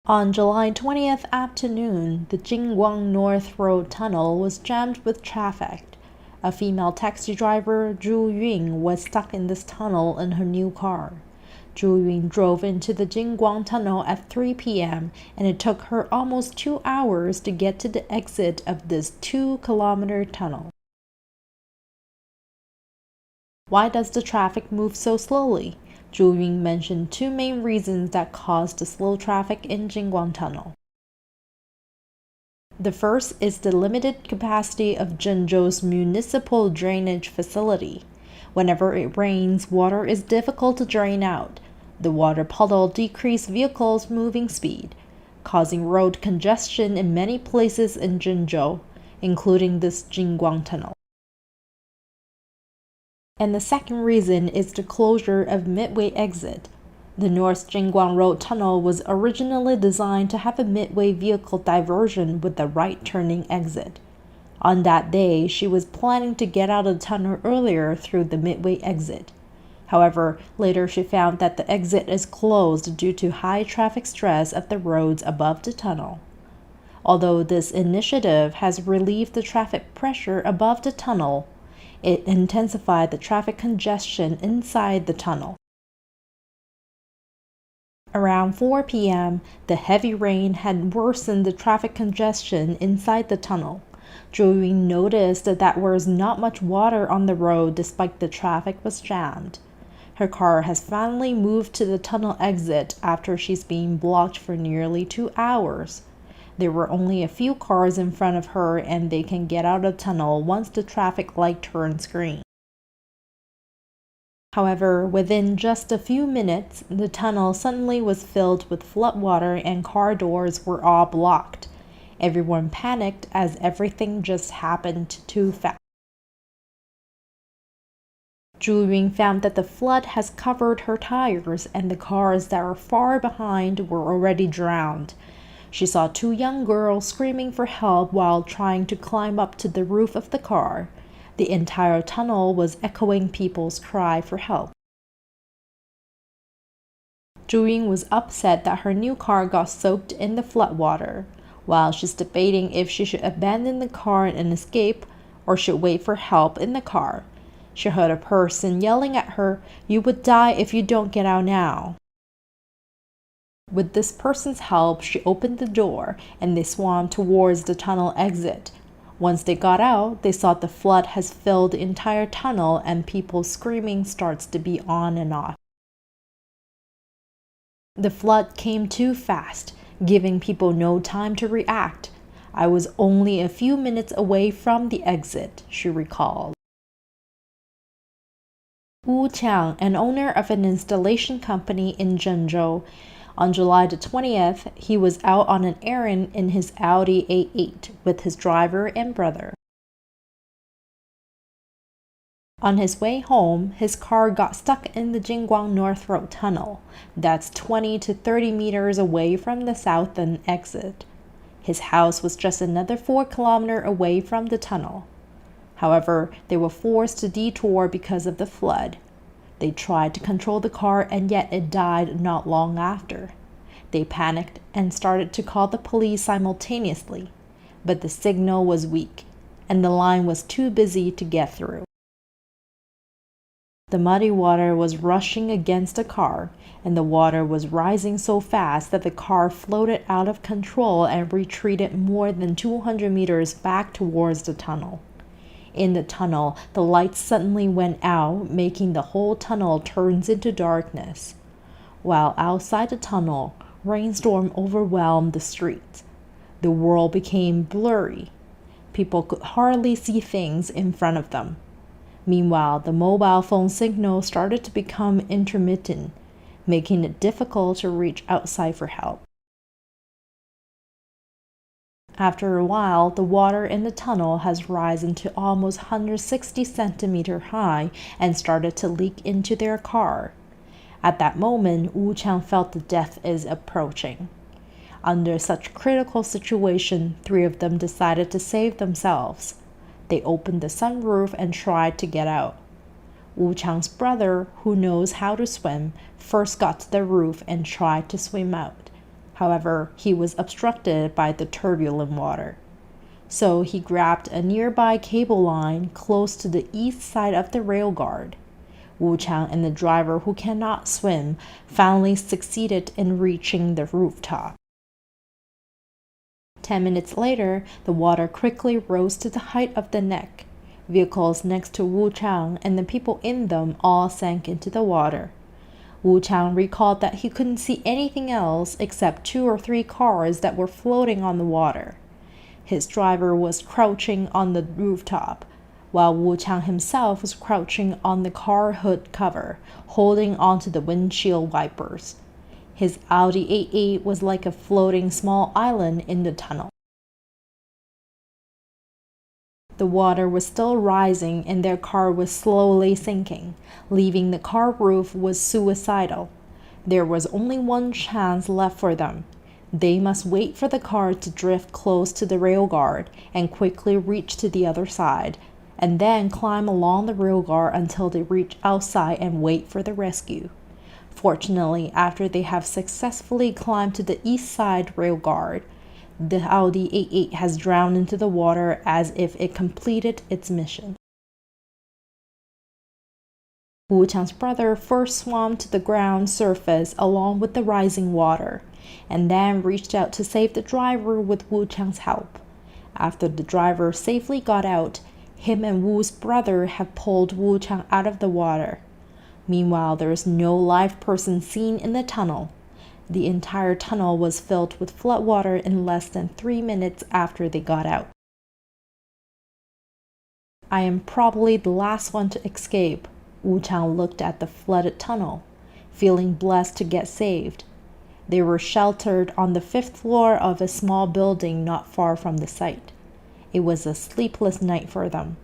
On July 20th afternoon, the Jingguang North Road tunnel was jammed with traffic. A female taxi driver, Zhu Yun, was stuck in this tunnel in her new car. Zhu Yun drove into the Jingguang tunnel at 3 p.m., and it took her almost 2 hours to get to the exit of this 2-kilometer tunnel. Why does the traffic move so slowly? Zhu Yun mentioned 2 main reasons that caused the slow traffic in Jingguang Tunnel. The first is the limited capacity of Zhengzhou's municipal drainage facility. Whenever it rains, water is difficult to drain out. The water puddle decreases vehicles' moving speed, causing road congestion in many places in Zhengzhou, including this Jingguang Tunnel. And the second reason is the closure of Midway exit. The North Jingguang Road tunnel was originally designed to have a midway vehicle diversion with a right turning exit. On that day, she was planning to get out of the tunnel earlier through the midway exit. However, later she found that the exit is closed due to high traffic stress of the roads above the tunnel. Although this initiative has relieved the traffic pressure above the tunnel, it intensified the traffic congestion inside the tunnel. Around 4 p.m., the heavy rain had worsened the traffic congestion inside the tunnel. Zhu Yun noticed that there was not much water on the road despite the traffic was jammed. Her car has finally moved to the tunnel exit after she's been blocked for nearly 2 hours. There were only a few cars in front of her, and they can get out of the tunnel once the traffic light turns green. However, within just a few minutes, the tunnel suddenly was filled with floodwater and car doors were all blocked. Everyone panicked as everything just happened too fast. Zhu Yun found that the flood has covered her tires, and the cars that were far behind were already drowned. She saw 2 young girls screaming for help while trying to climb up to the roof of the car. The entire tunnel was echoing people's cry for help. Zhu Yun was upset that her new car got soaked in the floodwater. While she's debating if she should abandon the car and escape or should wait for help in the car, she heard a person yelling at her, "You would die if you don't get out now." With this person's help, she opened the door and they swam towards the tunnel exit. Once they got out, they saw the flood has filled the entire tunnel and people's screaming starts to be on and off. The flood came too fast, giving people no time to react. I was only a few minutes away from the exit, she recalled. Wu Qiang, an owner of an installation company in Zhengzhou, on July the 20th, he was out on an errand in his Audi A8 with his driver and brother. On his way home, his car got stuck in the Jingguang North Road tunnel. That's 20 to 30 meters away from the southern exit. His house was just another 4 kilometers away from the tunnel. However, they were forced to detour because of the flood. They tried to control the car and yet it died not long after. They panicked and started to call the police simultaneously, but the signal was weak and the line was too busy to get through. The muddy water was rushing against the car, and the water was rising so fast that the car floated out of control and retreated more than 200 meters back towards the tunnel. In the tunnel, the lights suddenly went out, making the whole tunnel turn into darkness. While outside the tunnel, rainstorm overwhelmed the streets. The world became blurry. People could hardly see things in front of them. Meanwhile, the mobile phone signal started to become intermittent, making it difficult to reach outside for help. After a while, the water in the tunnel has risen to almost 160 centimeters high and started to leak into their car. At that moment, Wu Qiang felt the death is approaching. Under such critical situation, 3 of them decided to save themselves. They opened the sunroof and tried to get out. Wu Qiang's brother, who knows how to swim, first got to the roof and tried to swim out. However, he was obstructed by the turbulent water. So he grabbed a nearby cable line close to the east side of the railguard. Wu Qiang and the driver who cannot swim finally succeeded in reaching the rooftop. 10 minutes later, the water quickly rose to the height of the neck. Vehicles next to Wu Qiang and the people in them all sank into the water. Wu Qiang recalled that he couldn't see anything else except 2 or 3 cars that were floating on the water. His driver was crouching on the rooftop, while Wu Qiang himself was crouching on the car hood cover, holding onto the windshield wipers. His Audi A8 was like a floating small island in the tunnel. The water was still rising and their car was slowly sinking. Leaving the car roof was suicidal. There was only one chance left for them. They must wait for the car to drift close to the railguard and quickly reach to the other side, and then climb along the railguard until they reach outside and wait for the rescue. Fortunately, after they have successfully climbed to the east side railguard, the Audi A8 has drowned into the water as if it completed its mission. Wu Qiang's brother first swam to the ground surface along with the rising water, and then reached out to save the driver with Wu Qiang's help. After the driver safely got out, him and Wu's brother have pulled Wu Qiang out of the water. Meanwhile, there is no live person seen in the tunnel. The entire tunnel was filled with floodwater in less than 3 minutes after they got out. I am probably the last one to escape. Wu Qiang looked at the flooded tunnel, feeling blessed to get saved. They were sheltered on the 5th floor of a small building not far from the site. It was a sleepless night for them.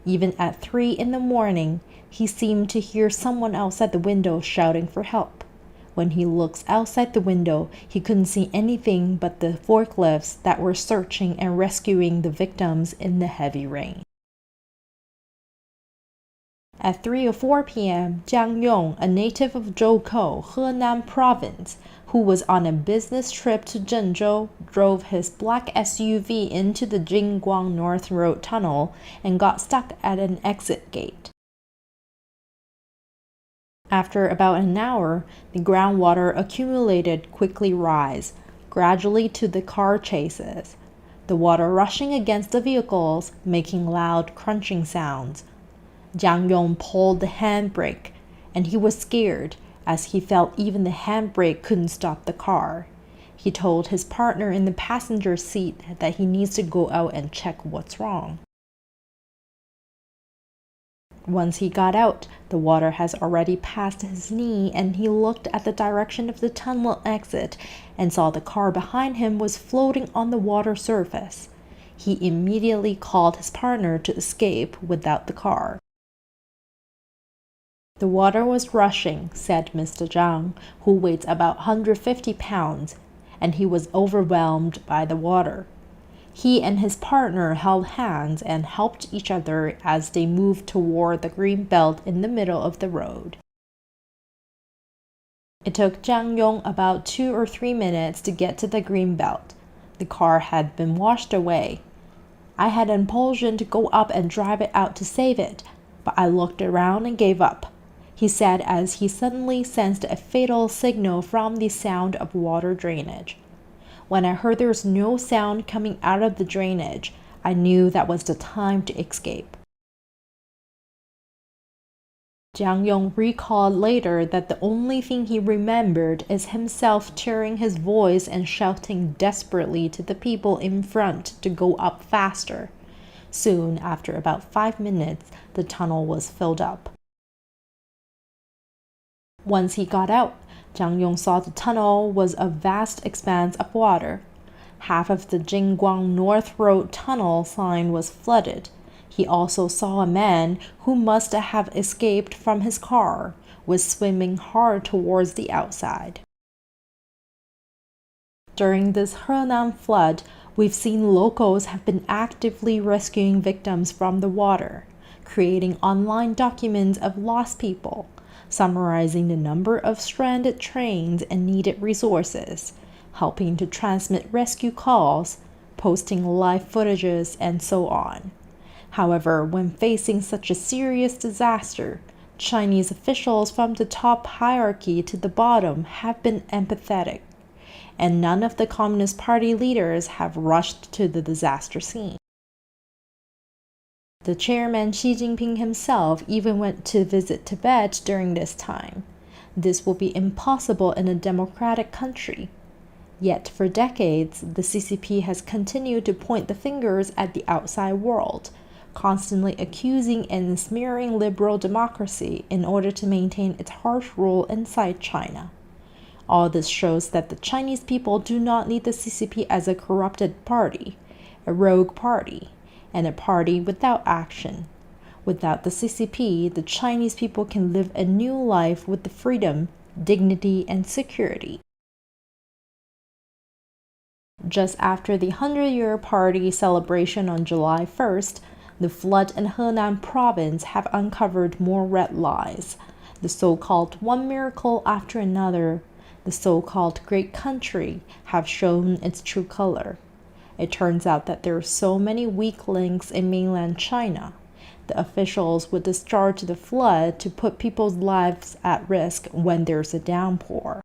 Even at 3 in the morning, he seemed to hear someone outside the window shouting for help. When he looks outside the window, he couldn't see anything but the forklifts that were searching and rescuing the victims in the heavy rain. At 3:04 p.m., Jiang Yong, a native of Zhoukou, Henan province, who was on a business trip to Zhengzhou, drove his black SUV into the Jingguang North Road tunnel and got stuck at an exit gate. After about an hour, the groundwater accumulated quickly rise, gradually to the car chases, the water rushing against the vehicles, making loud crunching sounds. Jiang Yong pulled the handbrake, and he was scared, as he felt even the handbrake couldn't stop the car. He told his partner in the passenger seat that he needs to go out and check what's wrong. Once he got out, the water has already passed his knee, and he looked at the direction of the tunnel exit and saw the car behind him was floating on the water surface. He immediately called his partner to escape without the car. The water was rushing, said Mr. Zhang, who weighs about 150 pounds, and he was overwhelmed by the water. He and his partner held hands and helped each other as they moved toward the green belt in the middle of the road. It took Jiang Yong about 2 or 3 minutes to get to the green belt. The car had been washed away. I had an impulsion to go up and drive it out to save it, but I looked around and gave up, he said as he suddenly sensed a fatal signal from the sound of water drainage. When I heard there was no sound coming out of the drainage, I knew that was the time to escape. Jiang Yong recalled later that the only thing he remembered is himself tearing his voice and shouting desperately to the people in front to go up faster. Soon, after about 5 minutes, the tunnel was filled up. Once he got out, Jiang Yong saw the tunnel was a vast expanse of water. Half of the Jingguang North Road tunnel sign was flooded. He also saw a man who must have escaped from his car, was swimming hard towards the outside. During this Henan flood, we've seen locals have been actively rescuing victims from the water, creating online documents of lost people, summarizing the number of stranded trains and needed resources, helping to transmit rescue calls, posting live footages, and so on. However, when facing such a serious disaster, Chinese officials from the top hierarchy to the bottom have been empathetic, and none of the Communist Party leaders have rushed to the disaster scene. The chairman Xi Jinping himself even went to visit Tibet during this time. This will be impossible in a democratic country. Yet for decades, the CCP has continued to point the fingers at the outside world, constantly accusing and smearing liberal democracy in order to maintain its harsh rule inside China. All this shows that the Chinese people do not need the CCP as a corrupted party, a rogue party, and a party without action. Without the CCP, the Chinese people can live a new life with the freedom, dignity, and security. Just after the 100-year party celebration on July 1st, the flood in Henan province have uncovered more red lies. The so-called one miracle after another, the so-called great country, have shown its true color. It turns out that there are so many weak links in mainland China. The officials would discharge the flood to put people's lives at risk when there's a downpour.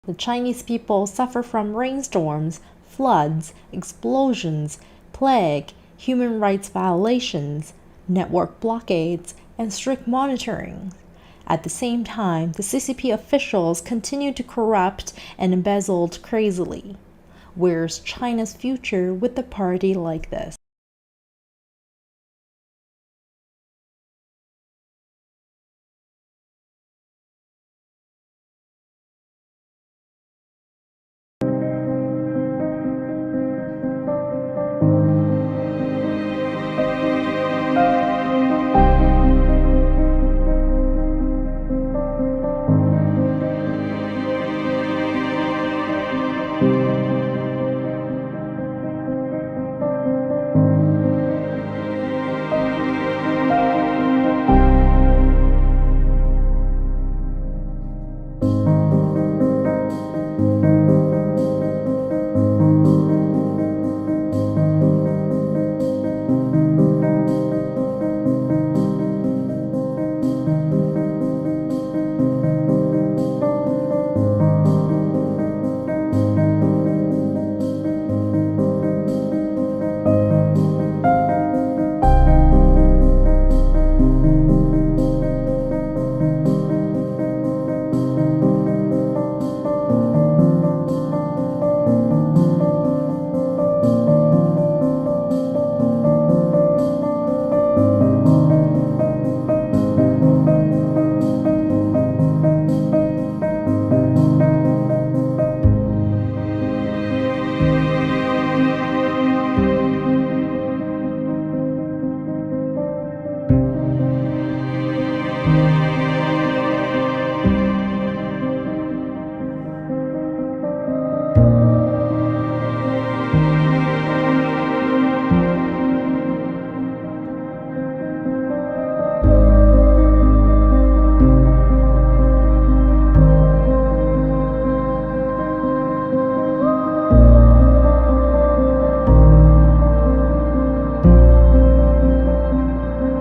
The Chinese people suffer from rainstorms, floods, explosions, plague, human rights violations, network blockades, and strict monitoring. At the same time, the CCP officials continue to corrupt and embezzle crazily. Where's China's future with a party like this?